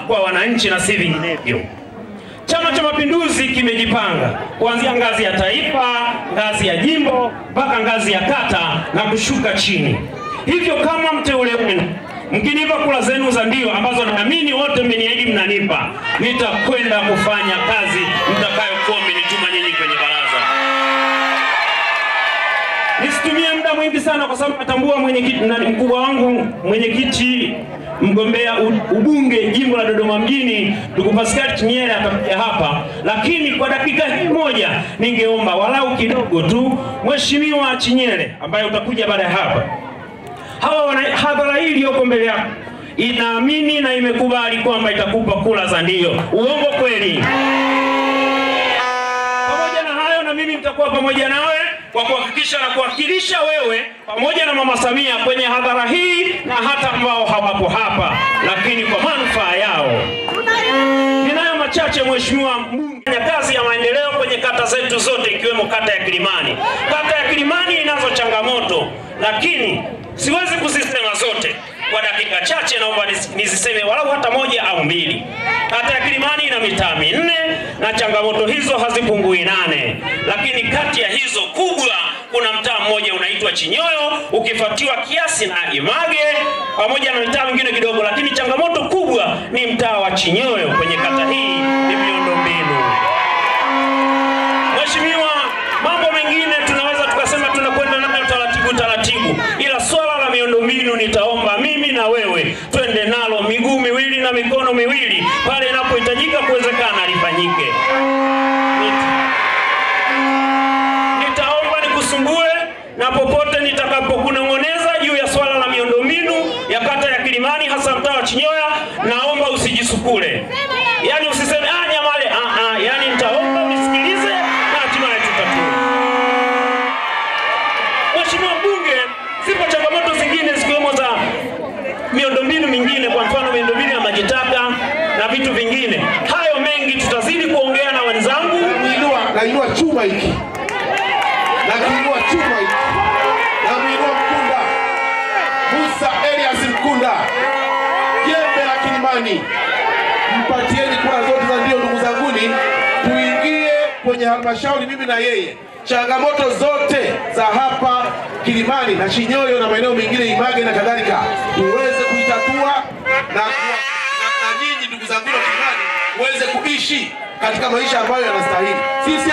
kwa wananchi na si vinginevyo. Chama cha Mapinduzi kimejipanga kuanzia ngazi ya taifa, ngazi ya jimbo, mpaka ngazi ya kata na kushuka chini. Hivyo kama mteule wenu, mkinipa kura zenu za ndio ambazo naamini wote mmeniahidi mnanipa, nitakwenda kufanya kazi mtakayokuwa mmenituma nyinyi kwenye baraza. Nisitumie muda mwingi sana kwa sababu natambua mkubwa wangu mwenyekiti mgombea ubunge jimbo la Dodoma mjini ndugu Pascal Chinyere atakuja hapa, lakini kwa dakika hii moja ningeomba walau kidogo tu Mheshimiwa Chinyere ambaye utakuja baada ya hapa. Hadhara hii iliyoko mbele yako inaamini na imekubali kwamba itakupa kura za ndio. Uongo kweli? Pamoja na hayo, na mimi nitakuwa pamoja nawe kwa kuhakikisha na kuwakilisha wewe pamoja na Mama Samia kwenye hadhara hii na hata ambao hawapo hapa, lakini kwa manufaa yao. Ninayo machache Mheshimiwa Mbunge ya kazi ya maendeleo kwenye kata zetu zote ikiwemo kata ya Kilimani. Kata ya Kilimani inazo changamoto, lakini siwezi kuzisema zote. Kwa dakika chache naomba niziseme walau hata moja au mbili. Kata ya Kilimani ina mitaa 4 na changamoto hizo hazipungui 8. Lakini kati ya hizo kubwa kuna mtaa mmoja unaitwa Chinyoyo, ukifuatiwa kiasi na Image pamoja na mitaa mingine kidogo, lakini changamoto kubwa ni mtaa wa Chinyoyo. Kwenye kata hii ni miundombinu. Mheshimiwa, mambo mengine tunaweza tukasema tunakwenda na taratibu, ila swala la miundombinu nitaomba mimi na wewe twende nalo miguu miwili na mikono miwili, pale inapohitajika kuwezekana lifanyike. Nitaomba nikusumbue na popote nitakapokunong'oneza juu ya swala la miundombinu ya kata ya Kilimani, hasa mtaa wa Chinyoyo, naomba usijisukule. Yani usiseme Nyamale, yani nitaomba unisikilize na hatimaye tutatua. Mheshimiwa Mbunge, zipo changamoto zingine zikiwemo za miundombinu mingine, kwa mfano miundombinu ya maji taka na vitu vingine. Hayo mengi tutazidi kuongea na wenzangu. Nainua chuma hiki. Nainua chuma hiki. Nainua Mkunda. Musa Elias Mkunda. Jembe la Kilimani. Mpatieni kura zote za ndio ndugu zanguni. Tuingie kwenye halmashauri mimi na yeye. Changamoto zote za hapa Kilimani na Chinyoyo na maeneo mengine Image na kadhalika tuweze kuitatua na nyinyi ndugu zangu wa Kilimani uweze kuishi katika maisha ambayo yanastahili. Sisi